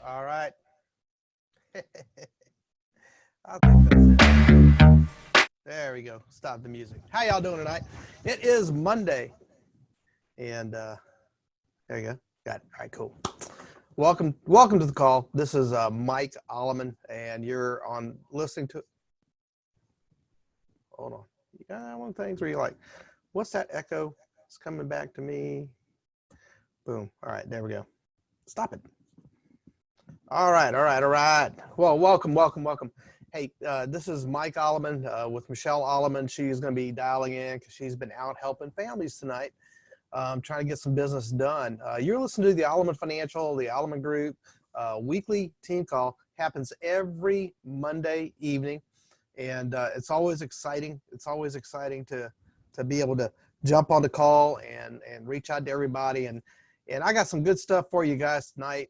All right. I think that's it. There we go. Stop the music. How y'all doing tonight? It is Monday, and there you go. Got it. All right, cool. Welcome to the call. This is Mike Alleman, and you're on listening to. Hold on. You got one of the things where you're like, "What's that echo? It's coming back to me." Boom. All right, there we go. Stop it. All right. Well, welcome. Hey, this is Mike Alleman with Michelle Alleman. She's going to be dialing in because she's been out helping families tonight, trying to get some business done. You're listening to the Alleman Financial, the Alleman Group weekly team call. Happens every Monday evening, and it's always exciting. It's always exciting to be able to jump on the call and reach out to everybody and I got some good stuff for you guys tonight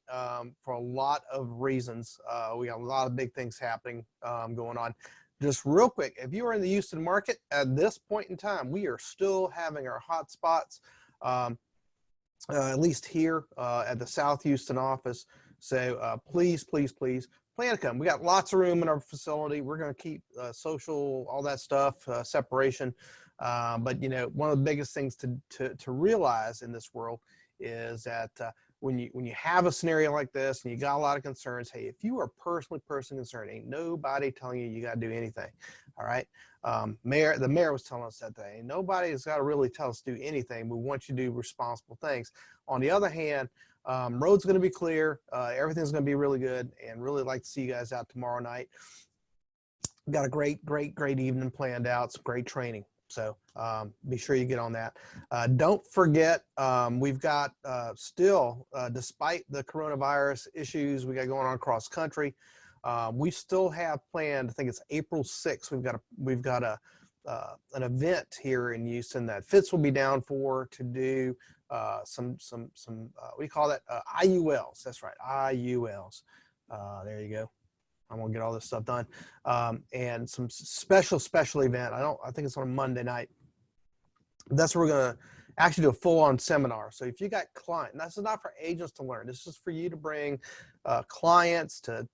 for a lot of reasons. We got a lot of big things happening going on. Just real quick, if you are in the Houston market at this point in time, we are still having our hot spots, at least here at the South Houston office. So please plan to come. We got lots of room in our facility. We're going to keep social, all that stuff, separation. But, you know, one of the biggest things to realize in this world is that when you have a scenario like this and you got a lot of concerns, hey, if you are personally concerned, ain't nobody telling you got to do anything. All right. The mayor was telling us that day. Nobody's got to really tell us to do anything. We want you to do responsible things. On the other hand, road's going to be clear. Everything's going to be really good, and really like to see you guys out tomorrow night. We've got a great evening planned out. Some great training. So be sure you get on that. Don't forget, we've got still, despite the coronavirus issues we got going on across country, we still have planned. I think it's April 6th. We've got an event here in Houston that Fitz will be down for to do some we call that IULs. That's right, IULs. There you go. I'm gonna get all this stuff done, and some special event. I think it's on a Monday night. That's where we're gonna actually do a full-on seminar. So if you got clients, this is not for agents to learn. This is for you to bring clients to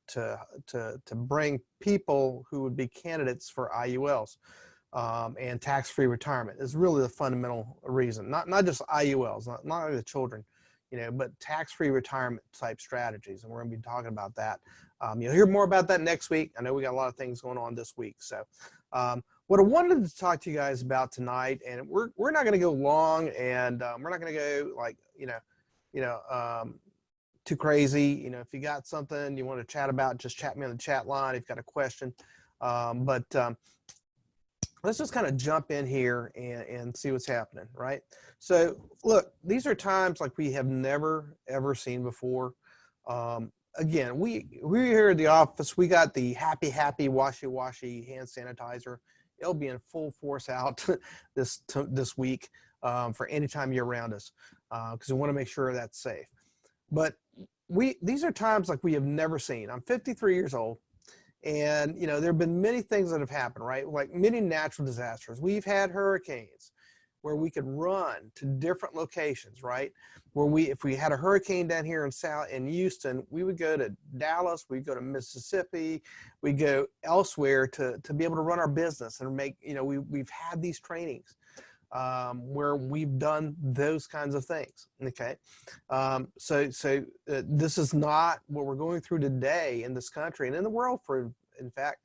bring people who would be candidates for IULs and tax-free retirement. Is really the fundamental reason. Not just IULs, not only the children, you know, but tax-free retirement type strategies. And we're going to be talking about that. You'll hear more about that next week. I know we got a lot of things going on this week. So what I wanted to talk to you guys about tonight, and we're not going to go long, and we're not going to go like, too crazy. You know, if you got something you want to chat about, just chat me on the chat line if you've got a question. Let's just kind of jump in here and see what's happening, right? So look, these are times like we have never, ever seen before. Again, we're here at the office. We got the happy washy hand sanitizer. It'll be in full force out this week for any time you're around us because we want to make sure that's safe. But these are times like we have never seen. I'm 53 years old. And, you know, there have been many things that have happened, right? Like many natural disasters. We've had hurricanes where we could run to different locations, right? Where if we had a hurricane down here in Houston, we would go to Dallas, we'd go to Mississippi, we'd go elsewhere to be able to run our business and make, you know, we've had these trainings where we've done those kinds of things. Okay. This is not what we're going through today in this country and in the world in fact,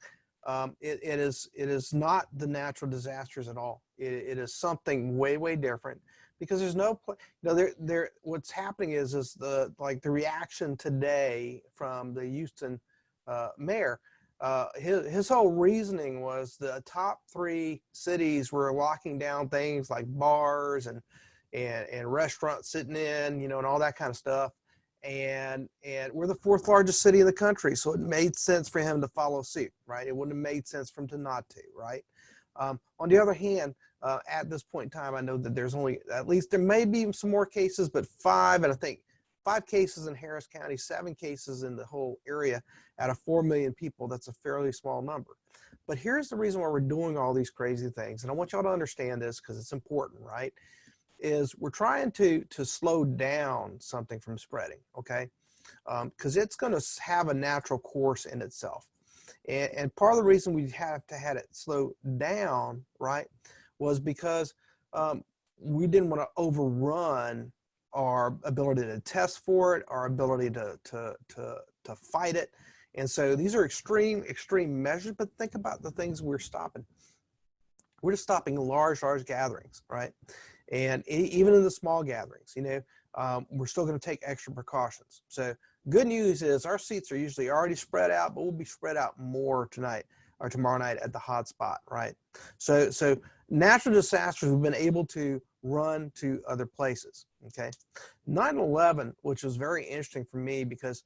it is not the natural disasters at all. It is something way different because there's no, what's happening is the reaction today from the Houston mayor. His whole reasoning was the top 3 cities were locking down things like bars and restaurants sitting in, you know, and all that kind of stuff. And we're the 4th largest city in the country, so it made sense for him to follow suit, right? It wouldn't have made sense for him to not to, right? On the other hand, at this point in time, I know that there's only, at least there may be some more cases, but 5, and I think 5 cases in Harris County, 7 cases in the whole area out of 4 million people. That's a fairly small number. But here's the reason why we're doing all these crazy things. And I want y'all to understand this because it's important, right? is we're trying to slow down something from spreading, okay? Because it's going to have a natural course in itself. And part of the reason we have to had it slow down, right, was because we didn't want to overrun our ability to test for it, our ability to fight it. And so these are extreme measures, but think about the things we're stopping. We're just stopping large gatherings, right? And even in the small gatherings, you know, we're still going to take extra precautions. So good news is our seats are usually already spread out, but we'll be spread out more tonight or tomorrow night at the hot spot, right? So natural disasters, we've been able to run to other places, okay? 9/11, which was very interesting for me because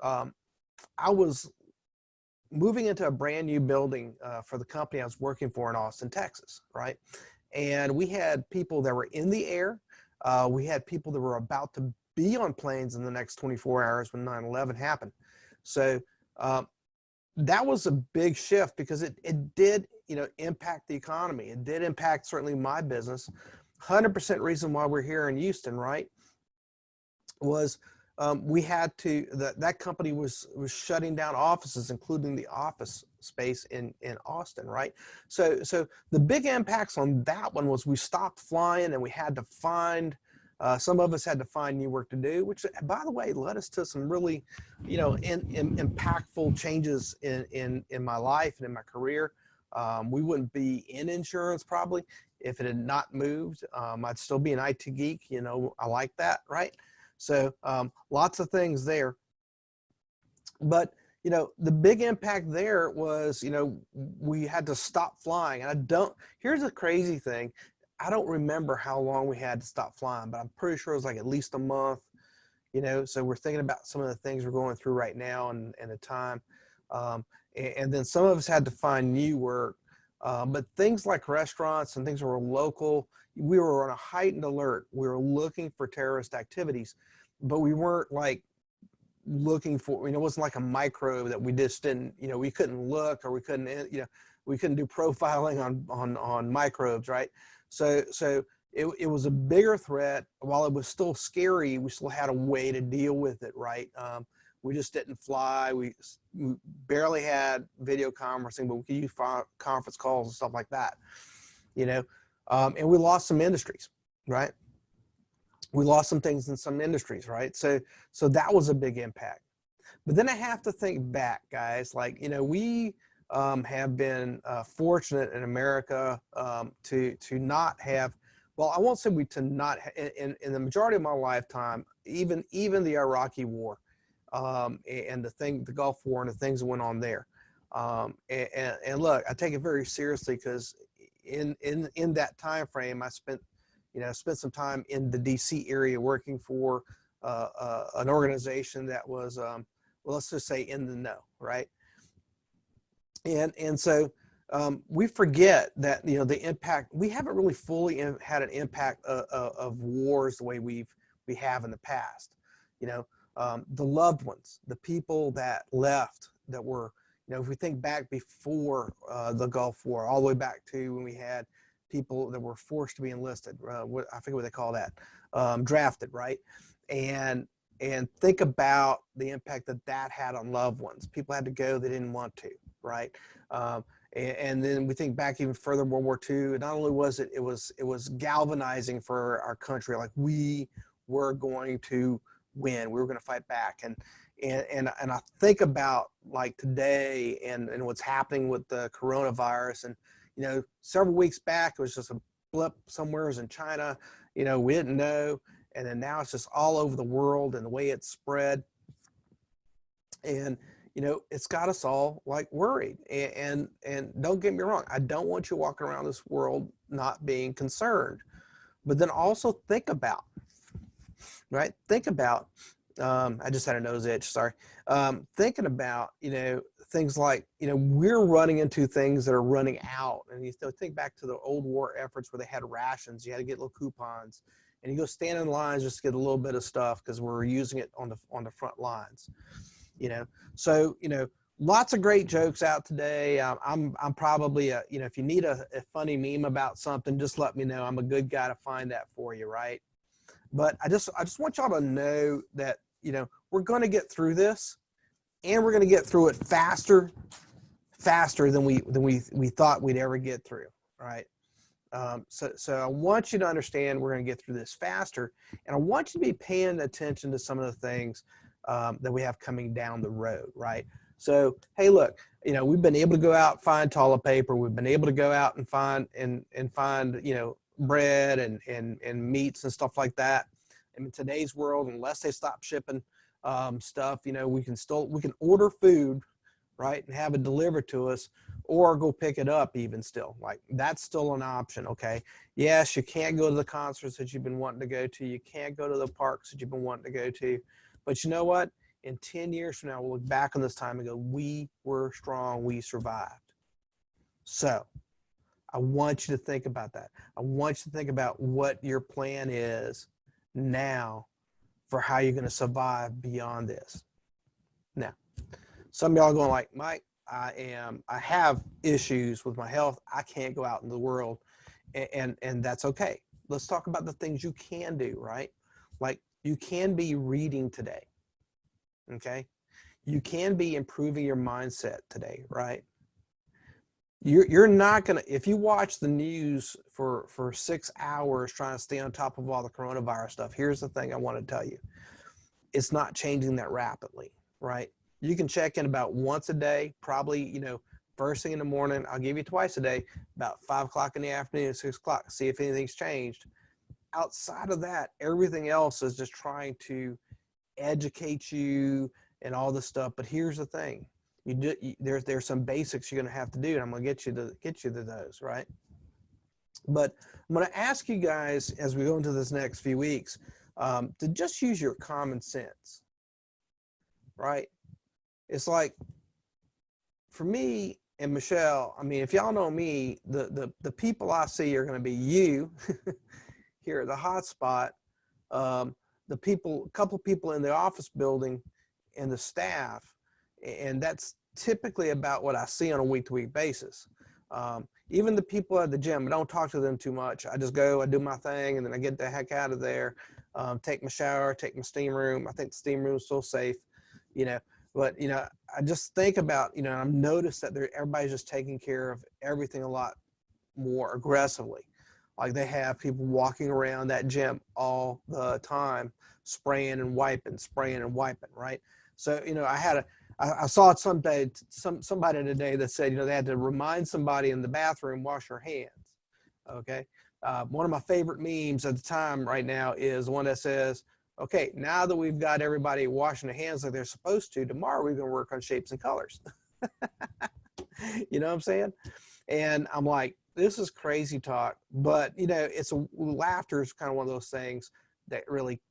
I was moving into a brand new building for the company I was working for in Austin, Texas, right? And we had people that were in the air. We had people that were about to be on planes in the next 24 hours when 9/11 happened. So that was a big shift because it did, you know, impact the economy. It did impact certainly my business. 100% reason why we're here in Houston, right, was we had to, that company was shutting down offices, including the office space in Austin, right? So the big impacts on that one was we stopped flying and we had to find, some of us had to find new work to do, which by the way, led us to some really, you know, impactful changes in my life and in my career. We wouldn't be in insurance probably if it had not moved. I'd still be an IT geek, you know, I like that, right? So lots of things there. But, you know, the big impact there was, you know, we had to stop flying. And here's the crazy thing. I don't remember how long we had to stop flying, but I'm pretty sure it was like at least a month, you know, so we're thinking about some of the things we're going through right now and the time. And then some of us had to find new work. But things like restaurants and things that were local, we were on a heightened alert. We were looking for terrorist activities, but we weren't like looking for, you know, it wasn't like a microbe that we just didn't, you know, we couldn't look or we couldn't, you know, we couldn't do profiling on microbes, right? So it was a bigger threat. While it was still scary, we still had a way to deal with it, right? We just didn't fly. We barely had video conferencing, but we could use conference calls and stuff like that, you know? And we lost some industries, right? We lost some things in some industries, right? So that was a big impact. But then I have to think back, guys, like, you know, we have been fortunate in America to not have, well, I won't say to not, in the majority of my lifetime, even the Iraqi war, and the Gulf War and the things that went on there. And look, I take it very seriously because in that time frame, I spent some time in the DC area working for an organization that was, well, let's just say in the know, right? And so we forget that, you know, the impact, we haven't really fully had an impact of wars the way we have in the past. You know, the loved ones, the people that left that were, you know, if we think back before the Gulf War, all the way back to when we had people that were forced to be enlisted, I forget what they call that, drafted, right? And think about the impact that had on loved ones. People had to go, they didn't want to, right? And then we think back even further, World War II. Not only was it was galvanizing for our country, like we were going to win, we were going to fight back, and I think about like today and what's happening with the coronavirus, and you know, several weeks back it was just a blip somewhere in China, you know, we didn't know, and then now it's just all over the world and the way it's spread, and you know, it's got us all like worried. And don't get me wrong, I don't want you walking around this world not being concerned, but then also think about, right? Think about, I just had a nose itch, sorry. Thinking about, you know, things like, you know, we're running into things that are running out. And you think back to the old war efforts where they had rations, you had to get little coupons, and you go stand in lines just to get a little bit of stuff because we're using it on the front lines. You know, so, you know, lots of great jokes out today. I'm probably if you need a funny meme about something, just let me know. I'm a good guy to find that for you, right? But I just want y'all to know that, we're going to get through this, and we're going to get through it faster than we thought we'd ever get through, right? So I want you to understand we're going to get through this faster, and I want you to be paying attention to some of the things that we have coming down the road, right? So, hey, look, we've been able to go out and find toilet paper. We've been able to go out and find bread and meats and stuff like that. And in today's world, unless they stop shipping stuff, we can order food, right, and have it delivered to us, or go pick it up. Even still, like, that's still an option. Okay, yes, you can't go to the concerts that you've been wanting to go to. You can't go to the parks that you've been wanting to go to. But you know what? In 10 years from now, we'll look back on this time and go, we were strong, we survived. So I want you to think about that. I want you to think about what your plan is now for how you're going to survive beyond this. Now, some of y'all are going like, Mike, I have issues with my health. I can't go out in the world, and that's okay. Let's talk about the things you can do, right? Like, you can be reading today. Okay. You can be improving your mindset today, right? You're not going to, if you watch the news for 6 hours trying to stay on top of all the coronavirus stuff, here's the thing I want to tell you. It's not changing that rapidly, right? You can check in about once a day, probably, first thing in the morning. I'll give you twice a day, about 5 o'clock in the afternoon, 6 o'clock, see if anything's changed. Outside of that, everything else is just trying to educate you and all this stuff. But here's the thing: there's some basics you're going to have to do, and I'm going to get you to those, right? But I'm going to ask you guys as we go into this next few weeks to just use your common sense, right? It's like, for me and Michelle, I mean, if y'all know me, the people I see are going to be you here at the hotspot, the people, a couple people in the office building, and the staff, and that's typically about what I see on a week-to-week basis. Even the people at the gym, I don't talk to them too much. I just go, I do my thing, and then I get the heck out of there, take my shower, take my steam room. I think the steam room is still safe, but I just think about, I've noticed that everybody's just taking care of everything a lot more aggressively. Like, they have people walking around that gym all the time, spraying and wiping, right? So, I saw it somebody today that said, they had to remind somebody in the bathroom, wash your hands. Okay. One of my favorite memes at the time right now is the one that says, okay, now that we've got everybody washing their hands like they're supposed to, tomorrow we're going to work on shapes and colors. You know what I'm saying? And I'm like, this is crazy talk, but laughter is kind of one of those things that really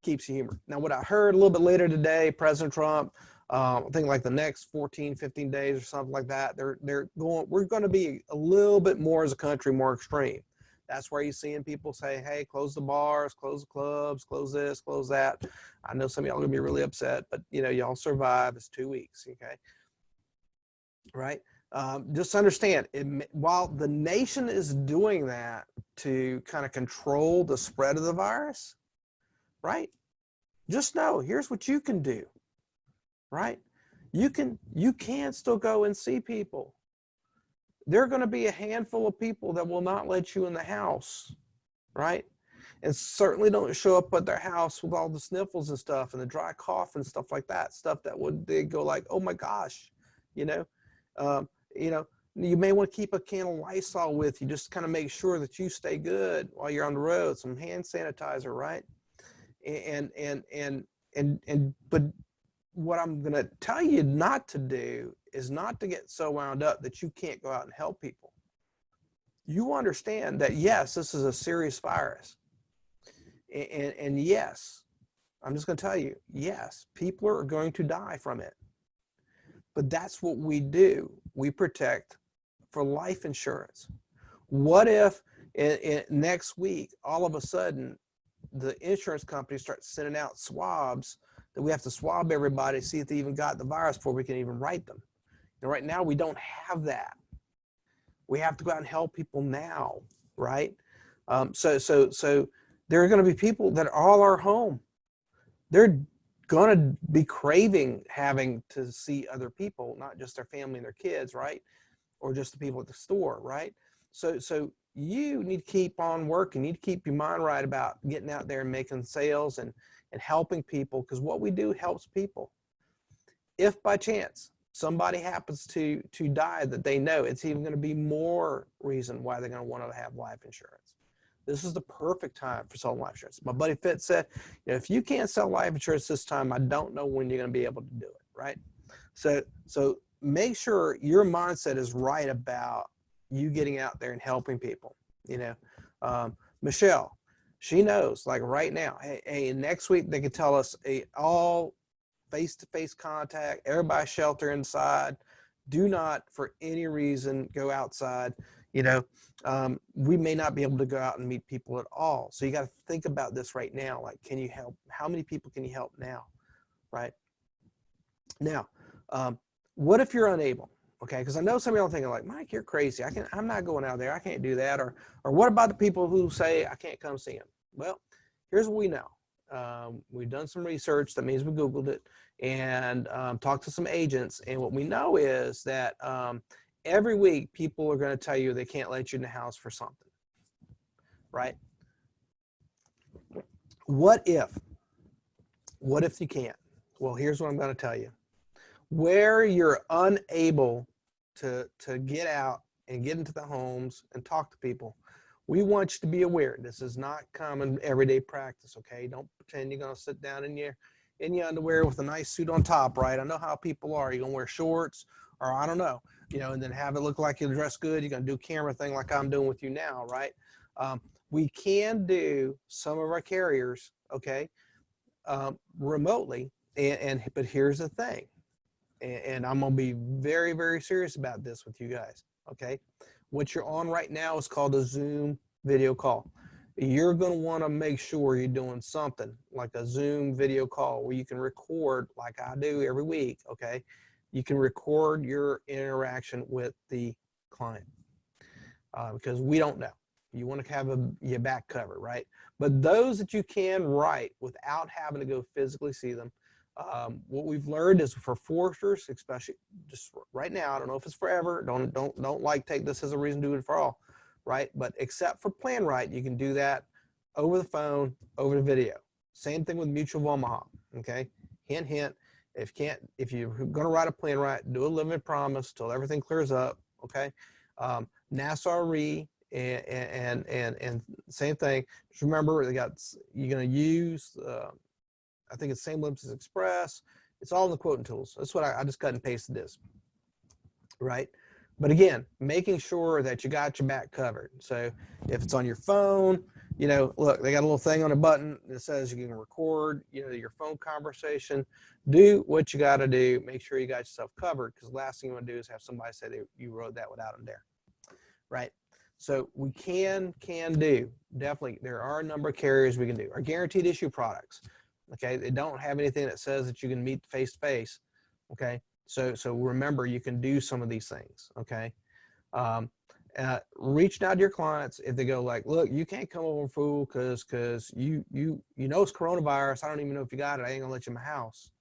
keeps you humor. Now, what I heard a little bit later today, President Trump, I think like the next 14, 15 days or something like that, we're going to be a little bit more as a country, more extreme. That's where you're seeing people say, hey, close the bars, close the clubs, close this, close that. I know some of y'all are going to be really upset, but y'all survive. It's 2 weeks. Okay. Right. Just understand, while the nation is doing that to kind of control the spread of the virus, right? Just know, here's what you can do, right? You can still go and see people. There are going to be a handful of people that will not let you in the house, right? And certainly don't show up at their house with all the sniffles and stuff and the dry cough and stuff like that. Stuff that they go like, oh my gosh, you may want to keep a can of Lysol with you, just kind of make sure that you stay good while you're on the road. Some hand sanitizer, right? But what I'm going to tell you not to do is not to get so wound up that you can't go out and help people. You understand that, yes, this is a serious virus. And yes, I'm just going to tell you, yes, people are going to die from it. But that's what we do. We protect for life insurance. What if next week, all of a sudden, the insurance company starts sending out swabs that we have to swab everybody to see if they even got the virus before we can even write them. And right now we don't have that. We have to go out and help people now, right? So there are going to be people that all are home. They're going to be craving having to see other people, not just their family and their kids, right? Or just the people at the store, right? So you need to keep on working. You need to keep your mind right about getting out there and making sales and helping people, because what we do helps people. If by chance somebody happens to die that they know, it's even going to be more reason why they're going to want to have life insurance. This is the perfect time for selling life insurance. My buddy Fitz said, you know, if you can't sell life insurance this time, I don't know when you're going to be able to do it, right? So make sure your mindset is right about you getting out there and helping people. You know, Michelle, she knows, like right now, hey, next week they could tell us all face-to-face contact, everybody shelter inside, do not for any reason go outside. You know, we may not be able to go out and meet people at all. So you got to think about this right now. Like, can you help? How many people can you help now? Right now, what if you're unable? Okay, because I know some of y'all thinking like, Mike, you're crazy. I'm not going out there. I can't do that. Or what about the people who say I can't come see them? Well, here's what we know. We've done some research. That means we Googled it and talked to some agents. And what we know is that every week people are going to tell you they can't let you in the house for something, right? What if you can't? Well, here's what I'm going to tell you. Where you're unable to get out and get into the homes and talk to people, we want you to be aware. This is not common everyday practice, okay? Don't pretend you're going to sit down in your underwear with a nice suit on top, right? I know how people are. You're going to wear shorts, or I don't know, you know, and then have it look like you're dressed good. You're going to do a camera thing like I'm doing with you now, right? We can do some of our carriers, okay, remotely, but here's the thing. And I'm going to be very, very serious about this with you guys, okay? What you're on right now is called a Zoom video call. You're going to want to make sure you're doing something like a Zoom video call where you can record, like I do every week, okay? You can record your interaction with the client because we don't know. You want to have your back covered, right? But those that you can write without having to go physically see them, what we've learned is for foresters, especially just right now, I don't know if it's forever, don't like take this as a reason to do it for all, right? But except for Plan Right, you can do that over the phone, over the video. Same thing with Mutual of Omaha, okay? Hint, hint, if you're going to write a Plan Right, do a limited promise till everything clears up, okay? Nassau Re and same thing. Just remember, you're going to use I think it's same limits as Express. It's all in the quoting tools. That's what I just cut and pasted this, right? But again, making sure that you got your back covered. So if it's on your phone, you know, look, they got a little thing on a button that says you can record, you know, your phone conversation. Do what you got to do. Make sure you got yourself covered, because the last thing you want to do is have somebody say that you wrote that without them there, right? So we can do, definitely, there are a number of carriers we can do. Our guaranteed issue products. Okay, they don't have anything that says that you can meet face to face. Okay, so remember, you can do some of these things. Okay, reaching out to your clients if they go like, look, you can't come over, fool, because you know it's coronavirus. I don't even know if you got it. I ain't gonna let you in my house.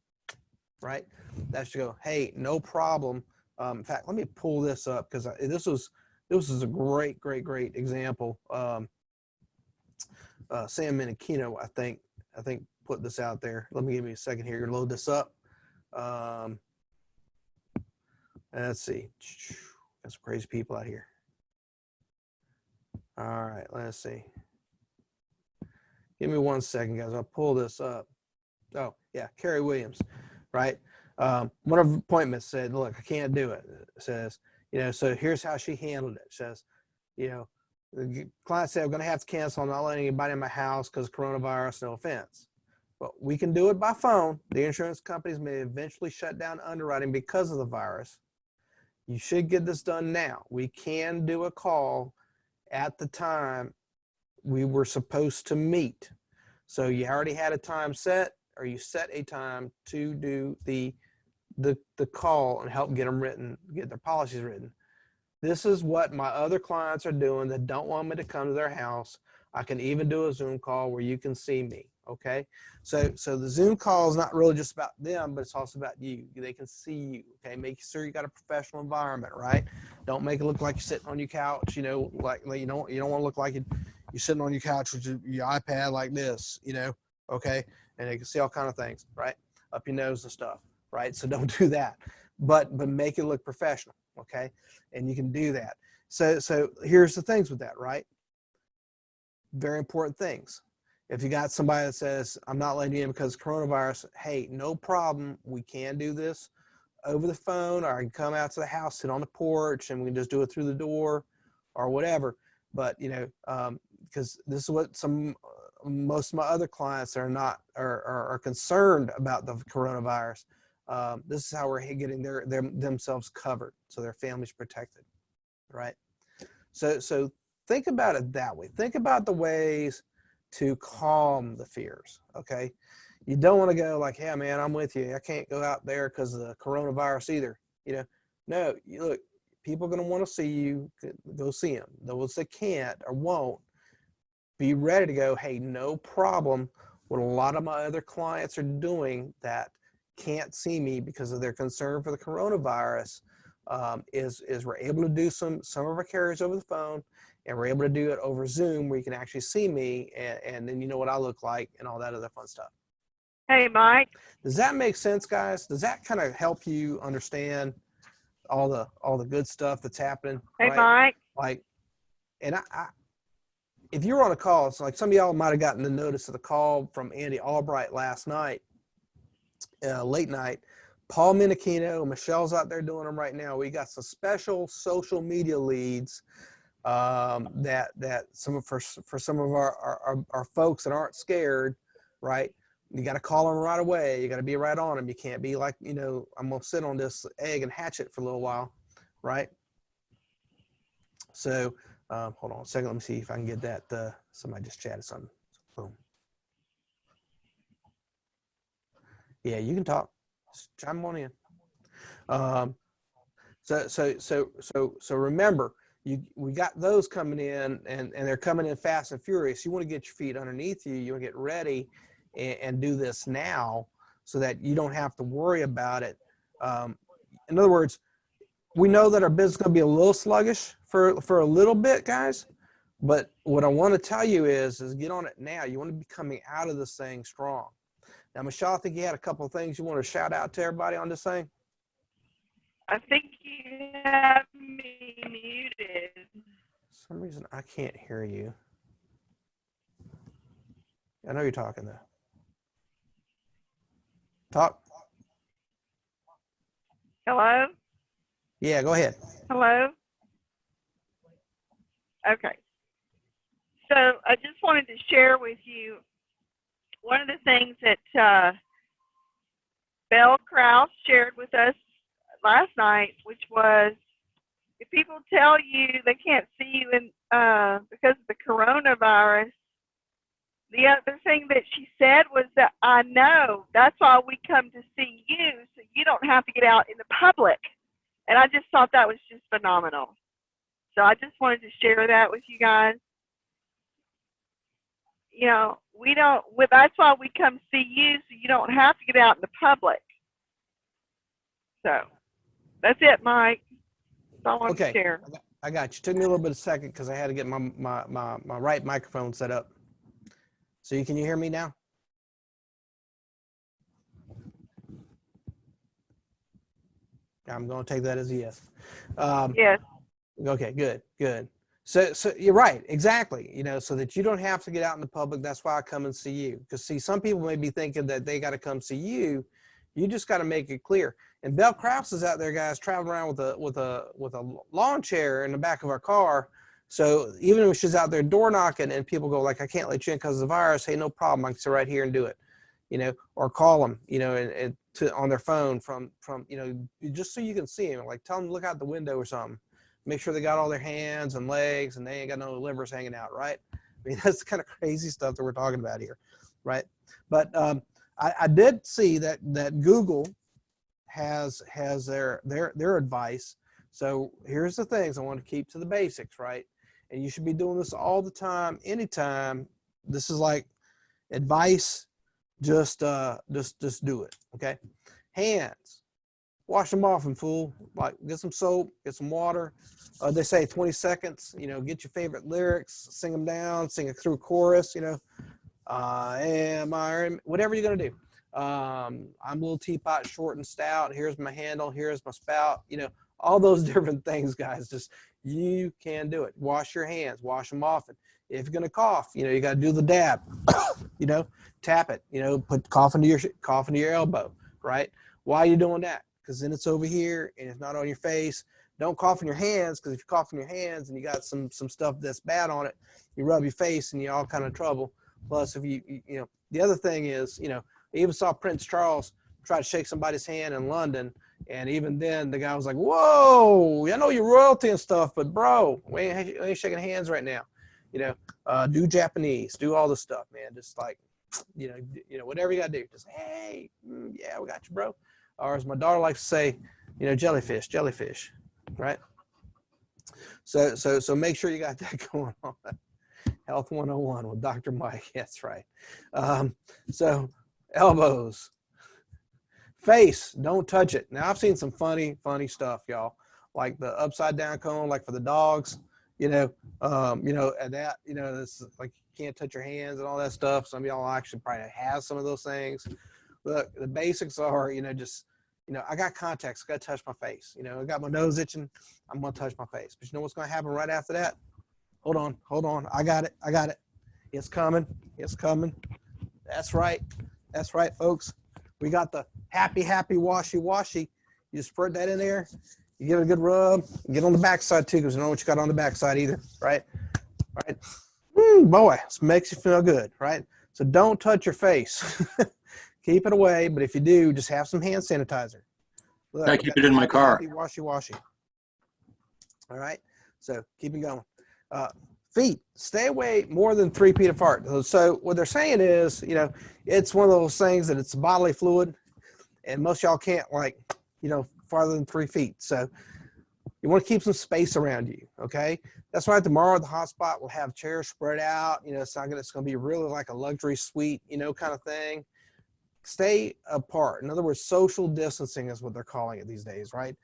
Right? That's to go, hey, no problem. In fact, let me pull this up because this was a great example. Sam Menachino, I think put this out there. Let me give you a second here to load this up. Let's see. Got some crazy people out here. All right, let's see. Give me 1 second, guys. I'll pull this up. Oh, yeah, Carrie Williams, right? One of her appointments said, look, I can't do it. It says, you know, so here's how she handled it. It says, you know, the client said, I'm going to have to cancel. I'm not letting anybody in my house because coronavirus, no offense. But we can do it by phone. The insurance companies may eventually shut down underwriting because of the virus. You should get this done now. We can do a call at the time we were supposed to meet. So you already had a time set. or you set a time to do the call and help get them written, get their policies written. This is what my other clients are doing that don't want me to come to their house. I can even do a Zoom call where you can see me. Okay. So the Zoom call is not really just about them, but it's also about you. They can see you. Okay. Make sure you got a professional environment, right? Don't make it look like you're sitting on your couch, you know, like you don't want to look like you're sitting on your couch with your iPad like this, you know, okay. And they can see all kind of things, right? Up your nose and stuff, right? So don't do that, but make it look professional. Okay. And you can do that. So here's the things with that, right? Very important things. If you got somebody that says, I'm not letting you in because of coronavirus, hey, no problem. We can do this over the phone, or I can come out to the house, sit on the porch, and we can just do it through the door or whatever. But, you know, because this is what most of my other clients are concerned about the coronavirus. This is how we're getting themselves covered, so their family's protected, right? So think about it that way. Think about the ways to calm the fears, okay? You don't want to go like, hey, man, I'm with you. I can't go out there because of the coronavirus either. You know, no, look, people are going to want to see you. Go see them. Those that can't or won't, be ready to go, hey, no problem. What a lot of my other clients are doing that can't see me because of their concern for the coronavirus is we're able to do some of our carriers over the phone, and we're able to do it over Zoom where you can actually see me and then you know what I look like and all that other fun stuff. Hey, Mike. Does that make sense, guys? Does that kind of help you understand all the good stuff that's happening? Hey, right? Mike. Like, and I if you were on a call, it's like some of y'all might have gotten the notice of the call from Andy Albright last night, late night. Paul Minikino, Michelle's out there doing them right now. We got some special social media leads that for some of our folks that aren't scared, right? You got to call them right away. You got to be right on them. You can't be like, you know, I'm going to sit on this egg and hatch it for a little while, right? So hold on a second. Let me see if I can get that. Somebody just chatted something. Boom. Yeah, you can talk. Just chime on in. So remember, we got those coming in, and they're coming in fast and furious. You want to get your feet underneath you. You want to get ready and do this now so that you don't have to worry about it. In other words, we know that our business is going to be a little sluggish for a little bit, guys. But what I want to tell you is get on it now. You want to be coming out of this thing strong. Now, Michelle, I think you had a couple of things you want to shout out to everybody on this thing. I think you have me muted. For some reason, I can't hear you. I know you're talking though. Talk. Hello? Yeah, go ahead. Hello? Okay. So I just wanted to share with you one of the things that Belle Krause shared with us last night, which was if people tell you they can't see you because of the coronavirus, the other thing that she said was that I know that's why we come to see you, so you don't have to get out in the public. And I just thought that was just phenomenal. So I just wanted to share that with you guys. You know, that's why we come see you, so you don't have to get out in the public. So that's it, Mike. That's all I wanted to share. I got you. Took me a little bit of a second because I had to get my right microphone set up. So can you hear me now? I'm going to take that as a yes. Yes. Okay, good. So you're right, exactly. You know, so that you don't have to get out in the public. That's why I come and see you. Because see, some people may be thinking that they got to come see you. You just got to make it clear. And Belle Krause is out there, guys, traveling around with a lawn chair in the back of our car. So even if she's out there door knocking and people go like, I can't let you in because of the virus, hey, no problem. I can sit right here and do it, you know, or call them, you know, and on their phone from, you know, just so you can see them, like tell them to look out the window or something. Make sure they got all their hands and legs and they ain't got no livers hanging out, right? I mean, that's the kind of crazy stuff that we're talking about here, right? But I did see that Google has their advice. So here's the things I want to keep to the basics, right? And you should be doing this all the time, anytime. This is like advice. Just do it. Okay. Hands, wash them off, and fool. Like, get some soap, get some water. They say 20 seconds. Get your favorite lyrics, sing them down, sing it through chorus. Whatever you're gonna do. I'm a little teapot, short and stout. Here's my handle. Here's my spout. All those different things, guys. Just, you can do it. Wash your hands. Wash them often. If you're gonna cough, you got to do the dab. Tap it. Put cough into your elbow. Right? Why are you doing that? Because then it's over here and it's not on your face. Don't cough in your hands, because if you cough in your hands and you got some stuff that's bad on it, you rub your face and you're all kind of trouble. Plus, if the other thing is, I even saw Prince Charles try to shake somebody's hand in London, and even then the guy was like, "Whoa, I know you're royalty and stuff, but bro, we ain't shaking hands right now." Do Japanese, do all this stuff, man. Just like, whatever you gotta do. Just, hey, yeah, we got you, bro. Or as my daughter likes to say, jellyfish, right? So make sure you got that going on. Health 101 with Dr. Mike. That's right. So elbows, face, don't touch it. Now, I've seen some funny stuff, y'all, like the upside down cone, like for the dogs, and that, this like, you can't touch your hands and all that stuff. Some of y'all actually probably have some of those things. Look, the basics are, just, I got contacts, I got to touch my face. I got my nose itching, I'm going to touch my face. But you know what's going to happen right after that? Hold on. I got it. It's coming. That's right, folks. We got the happy washy. You spread that in there. You give it a good rub. Get on the backside too, because you know what you got on the backside either, right? Right. Boy, this makes you feel good, right? So don't touch your face. Keep it away. But if you do, just have some hand sanitizer. Look, I keep it in my car. Happy washy. All right. So keep it going. Feet, stay away more than 3 feet apart. So what they're saying is, it's one of those things that it's bodily fluid, and most y'all can't, like, farther than 3 feet. So you want to keep some space around you. Okay. That's why tomorrow at the hotspot, we'll have chairs spread out. It's going to be really like a luxury suite, kind of thing. Stay apart. In other words, social distancing is what they're calling it these days, right?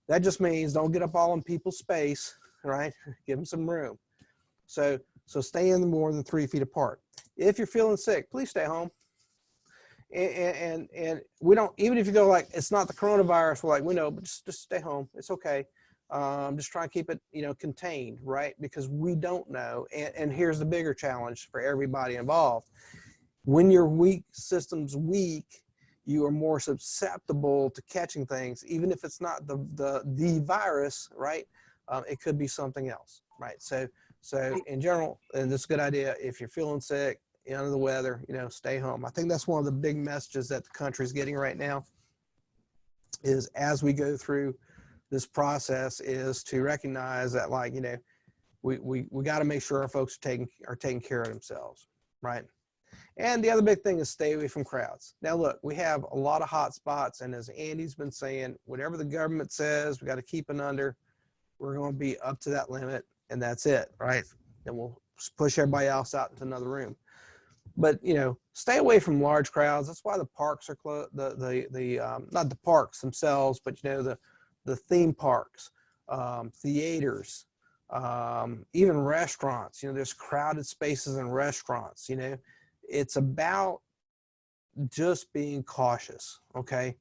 That just means don't get up all in people's space, right? Give them some room. So stay in more than 3 feet apart. If you're feeling sick, please stay home. And we don't, even if you go like, it's not the coronavirus, we're like, we know, but just stay home. It's okay. Just try and keep it, contained, right? Because we don't know. And here's the bigger challenge for everybody involved. When your system's weak, you are more susceptible to catching things, even if it's not the virus, right? It could be something else, right? So in general, and this is a good idea, if you're feeling sick, under the weather, stay home. I think that's one of the big messages that the country's getting right now, is as we go through this process, is to recognize that, like, we got to make sure our folks are taking care of themselves, right? And the other big thing is stay away from crowds. Now, look, we have a lot of hot spots, and as Andy's been saying, whatever the government says, we got to keep it under. We're going to be up to that limit, and that's it, right? Then we'll push everybody else out into another room. But, stay away from large crowds. That's why the parks are closed. Not the parks themselves, but, the theme parks, theaters, even restaurants. There's crowded spaces in restaurants. It's about just being cautious. Okay.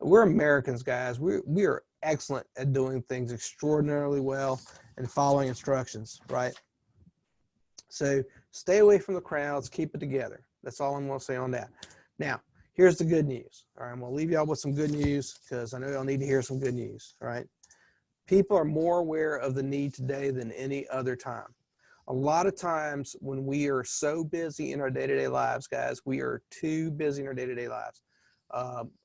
We're Americans, guys. We are excellent at doing things extraordinarily well and following instructions, right? So stay away from the crowds, keep it together. That's all I'm going to say on that. Now, here's the good news. All right, I'm going to leave y'all with some good news, because I know y'all need to hear some good news. All right. People are more aware of the need today than any other time. A lot of times when we are so busy in our day-to-day lives, guys, we are too busy in our day-to-day lives.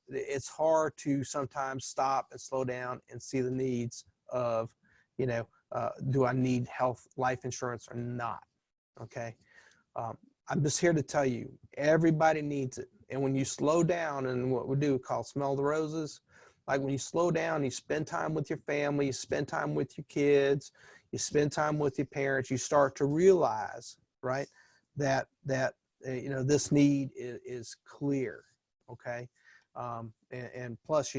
It's hard to sometimes stop and slow down and see the needs of, do I need life insurance or not? Okay. I'm just here to tell you, everybody needs it. And when you slow down, and what we do call smell the roses, like when you slow down, you spend time with your family, you spend time with your kids, you spend time with your parents, you start to realize, right, that this need is clear, okay? And plus,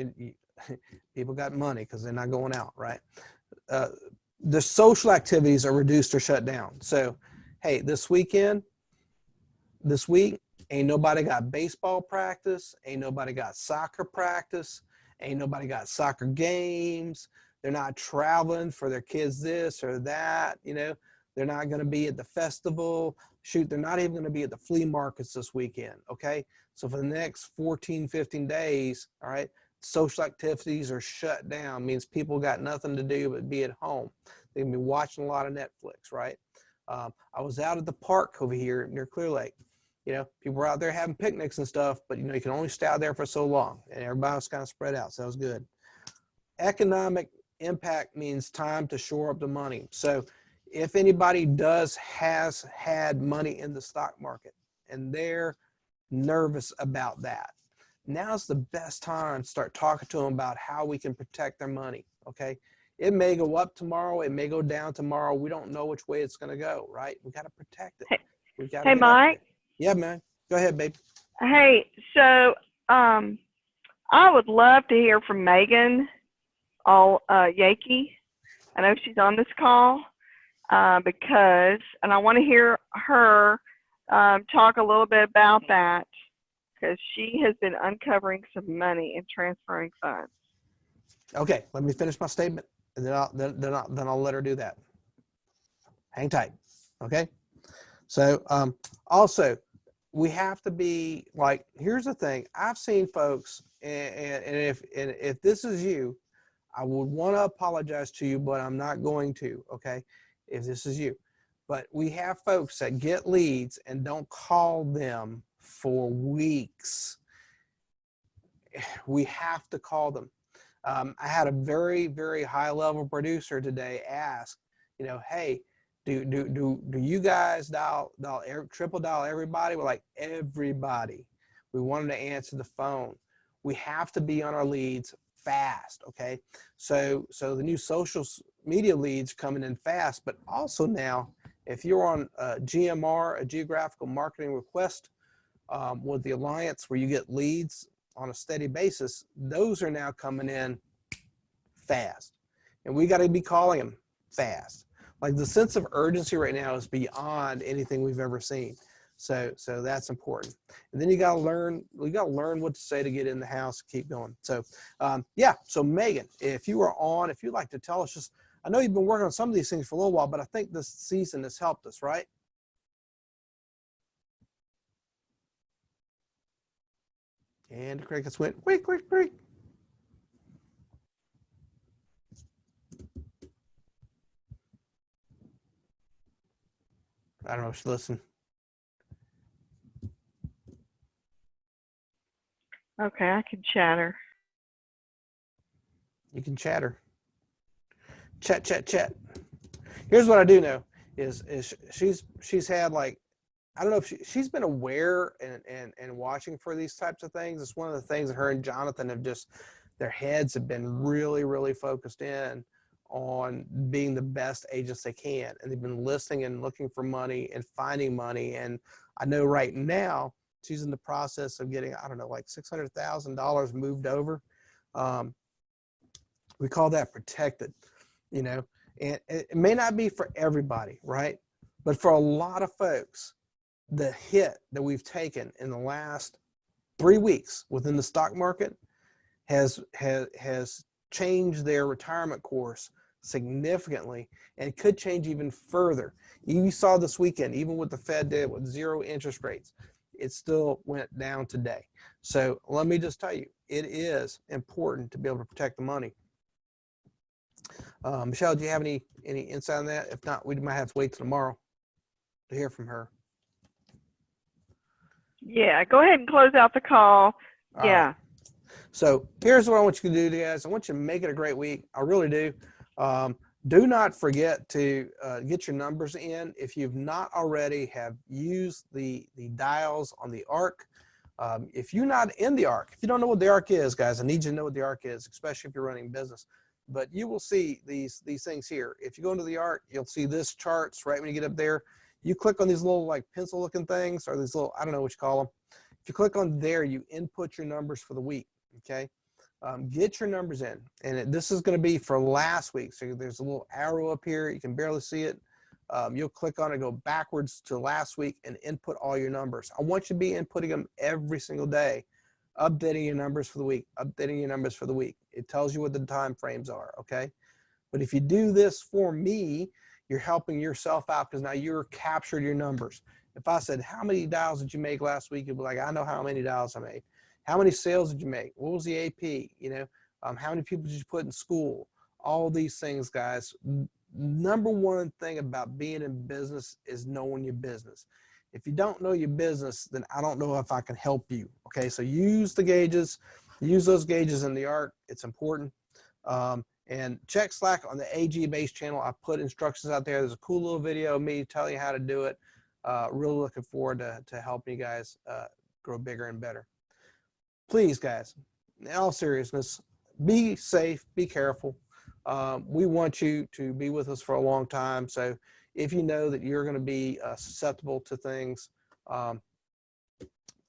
people got money because they're not going out, right? The social activities are reduced or shut down. So, hey, this week, ain't nobody got baseball practice, ain't nobody got soccer practice, ain't nobody got soccer games. They're not traveling for their kids this or that, they're not going to be at the festival. Shoot, they're not even going to be at the flea markets this weekend, okay? So for the next 14, 15 days, all right, social activities are shut down, means people got nothing to do but be at home. They can be watching a lot of Netflix, right? I was out at the park over here near Clear Lake. People were out there having picnics and stuff, but you can only stay out there for so long, and everybody was kind of spread out, so that was good. Economic impact means time to shore up the money. So if anybody has had money in the stock market and they're nervous about that, now's the best time to start talking to them about how we can protect their money, okay? It may go up tomorrow, it may go down tomorrow. We don't know which way it's going to go, right? We got to protect it. We got to Hey, Mike. Yeah, man. Go ahead, babe. Hey, so I would love to hear from Megan Yakey. I know she's on this call because I want to hear her talk a little bit about that, because she has been uncovering some money and transferring funds. Okay, let me finish my statement, and then I'll let her do that. Hang tight, okay? So also, we have to be like, here's the thing. I've seen folks, and if this is you, I would want to apologize to you, but I'm not going to, okay, if this is you. But we have folks that get leads and don't call them for weeks. We have to call them. I had a very, very high level producer today ask, hey, do you guys triple dial everybody? We're like, everybody. We wanted to answer the phone. We have to be on our leads fast, okay? So the new social media leads coming in fast, but also now, if you're on GMR, a geographical marketing request, with the Alliance, where you get leads on a steady basis, those are now coming in fast, and we got to be calling them fast. Like, the sense of urgency right now is beyond anything we've ever seen. So that's important. And then we got to learn what to say to get in the house, keep going. So yeah, so Megan, if you'd like to tell us, I know you've been working on some of these things for a little while, but I think this season has helped us, right? And the crickets went, quick, quick, quick. I don't know if she listened. Okay, I can chatter. You can chatter. Chat. Here's what I do know is she's had, like, I don't know if she's been aware and watching for these types of things. It's one of the things that her and Jonathan their heads have been really, really focused in on being the best agents they can. And they've been listening and looking for money and finding money. And I know right now she's in the process of getting, I don't know, like $600,000 moved over. We call that protected, and it may not be for everybody, right? But for a lot of folks, the hit that we've taken in the last 3 weeks within the stock market has changed their retirement course significantly, and could change even further. You saw this weekend, even with the Fed did with 0 interest rates, it still went down today. So let me just tell you, it is important to be able to protect the money. Michelle, do you have any insight on that? If not, we might have to wait till tomorrow to hear from her. Yeah, go ahead and close out the call. All yeah. Right. So here's what I want you to do, guys. I want you to make it a great week. I really do. Do not forget to get your numbers in. If you've not already have used the dials on the ARC, If you're not in the ARC, if you don't know what the ARC is, guys, I need you to know what the ARC is, especially if you're running business. But you will see these things here. If you go into the ARC, you'll see this charts right when you get up there. You click on these little like pencil looking things, or these little, I don't know what you call them. If you click on there, you input your numbers for the week, okay? Get your numbers in. And this is gonna be for last week. So there's a little arrow up here. You can barely see it. You'll click on it, go backwards to last week and input all your numbers. I want you to be inputting them every single day, updating your numbers for the week, updating your numbers for the week. It tells you what the time frames are, okay? But if you do this for me, you're helping yourself out because now you're captured your numbers. If I said, how many dials did you make last week? You'd be like, I know how many dials I made. How many sales did you make? What was the AP? You know, how many people did you put in school? All these things, guys. Number one thing about being in business is knowing your business. If you don't know your business, then I don't know if I can help you. Okay, so use the gauges, use those gauges in the ARC. It's important. And check Slack on the AG Base channel. I put instructions out there. There's a cool little video of me telling you how to do it. Really looking forward to helping you guys grow bigger and better. Please, guys, in all seriousness, be safe, be careful. We want you to be with us for a long time. So if you know that you're going to be susceptible to things,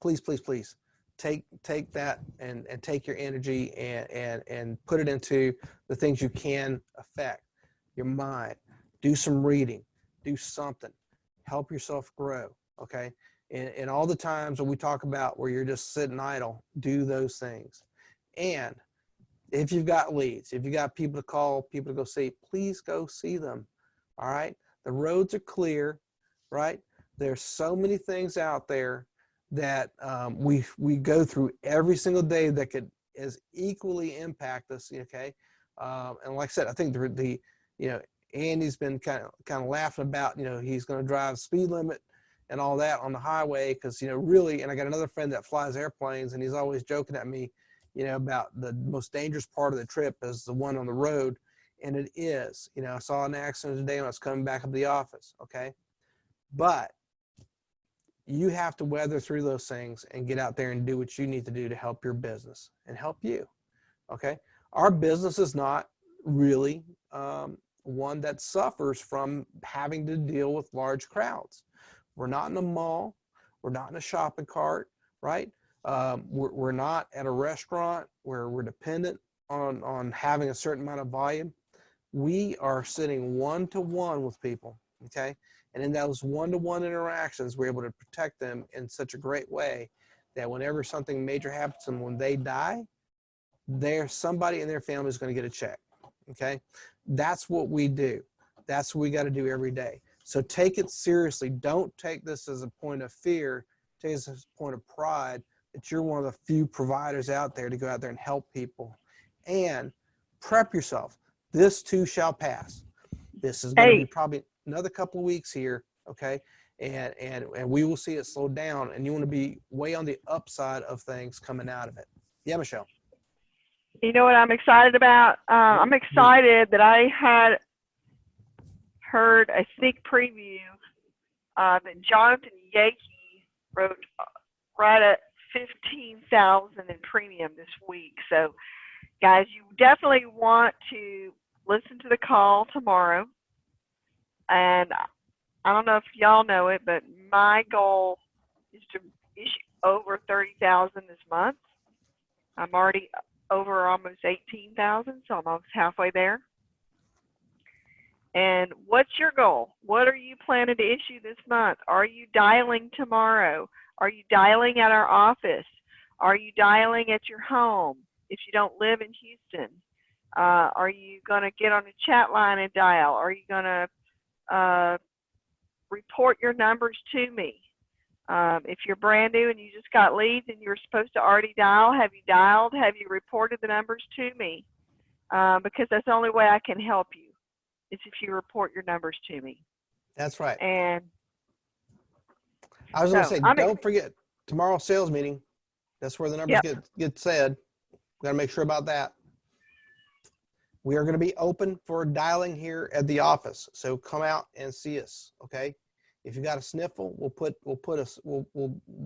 please, please, please take that and take your energy and put it into the things you can affect. Your mind, do some reading, do something, help yourself grow. Okay. And all the times that we talk about where you're just sitting idle, do those things. And if you've got leads, if you got people to call, people to go see, please go see them. All right. The roads are clear, right? There's so many things out there that we go through every single day that could as equally impact us. Okay. And like I said, I think the you know, Andy's been kind of laughing about, you know, he's going to drive speed limit and all that on the highway because, you know, really, and I got another friend that flies airplanes and he's always joking at me, you know, about the most dangerous part of the trip is the one on the road. And it is, you know, I saw an accident today when I was coming back up the office. Okay. But you have to weather through those things and get out there and do what you need to do to help your business and help you. Okay. Our business is not really one that suffers from having to deal with large crowds. We're not in a mall. We're not in a shopping cart, right? We're not at a restaurant where we're dependent on having a certain amount of volume. We are sitting one-to-one with people, okay? And in those one-to-one interactions, we're able to protect them in such a great way that whenever something major happens and when they die, there's somebody in their family is going to get a check, okay? That's what we do. That's what we got to do every day. So take it seriously. Don't take this as a point of fear. Take this as a point of pride that you're one of the few providers out there to go out there and help people. And prep yourself. This too shall pass. This is going to be probably another couple of weeks here, okay? And we will see it slow down, and you want to be way on the upside of things coming out of it. Yeah, Michelle. You know what I'm excited about? I'm excited that I had heard a sneak preview that Jonathan Yankee wrote right at $15,000 in premium this week. So, guys, you definitely want to listen to the call tomorrow. And I don't know if y'all know it, but my goal is to issue over 30,000 this month. I'm already over almost 18,000, so I'm almost halfway there. And what's your goal? What are you planning to issue this month? Are you dialing tomorrow? Are you dialing at our office? Are you dialing at your home if you don't live in Houston? Are you going to get on a chat line and dial? Are you going to report your numbers to me? If you're brand new and you just got leads and you're supposed to already dial, have you dialed? Have you reported the numbers to me? Because that's the only way I can help you is if you report your numbers to me. That's right. And I was going to say, don't forget tomorrow's sales meeting. That's where the numbers get said. We got to make sure about that. We are going to be open for dialing here at the office. So come out and see us. Okay. If you got a sniffle, we'll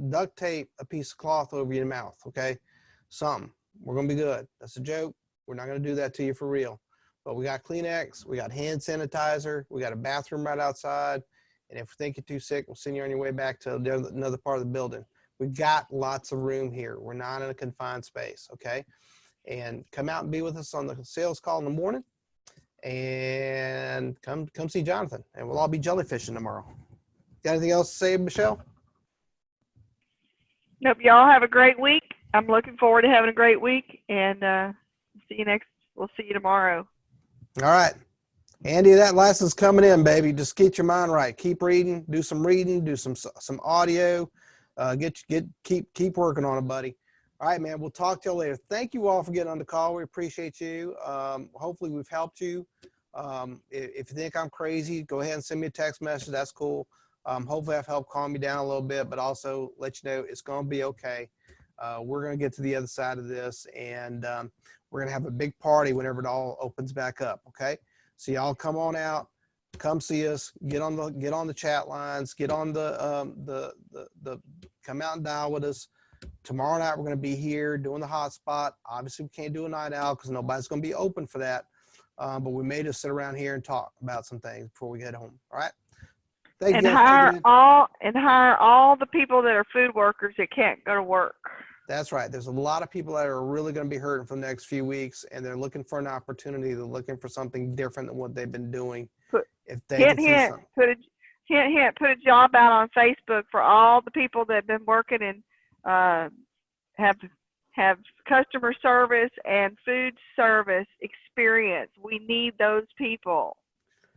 duct tape a piece of cloth over your mouth. Okay, something. We're gonna be good. That's a joke. We're not gonna do that to you for real. But we got Kleenex, we got hand sanitizer, we got a bathroom right outside, and if we think you're too sick, we'll send you on your way back to another part of the building. We've got lots of room here. We're not in a confined space. Okay, and come out and be with us on the sales call in the morning, and come see Jonathan, and we'll all be jellyfishing tomorrow. Got anything else to say, Michelle? Nope. Y'all have a great week. I'm looking forward to having a great week, and we'll see you tomorrow. All right. Andy, that lesson's coming in, baby. Just get your mind right. Keep reading, do some audio, keep working on it, buddy. All right, man. We'll talk to you later. Thank you all for getting on the call. We appreciate you. Hopefully we've helped you. If you think I'm crazy, go ahead and send me a text message. That's cool. Hopefully I've helped calm you down a little bit, but also let you know it's going to be okay. We're going to get to the other side of this, and we're going to have a big party whenever it all opens back up. Okay. So y'all come on out, come see us, get on the chat lines, get on come out and dial with us. Tomorrow night, we're going to be here doing the hotspot. Obviously we can't do a night out because nobody's going to be open for that. But we may just sit around here and talk about some things before we get home. All right. Thank And you. hire all the people that are food workers that can't go to work. That's right. There's a lot of people that are really going to be hurting for the next few weeks, and they're looking for an opportunity. They're looking for something different than what they've been doing. If they can see something. Put a job out on Facebook for all the people that have been working and have customer service and food service experience. We need those people.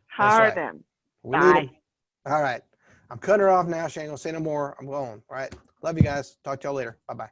Hire them. We need them. All right. I'm cutting her off now. She ain't gonna say no more. I'm going. All right. Love you guys. Talk to y'all later. Bye-bye.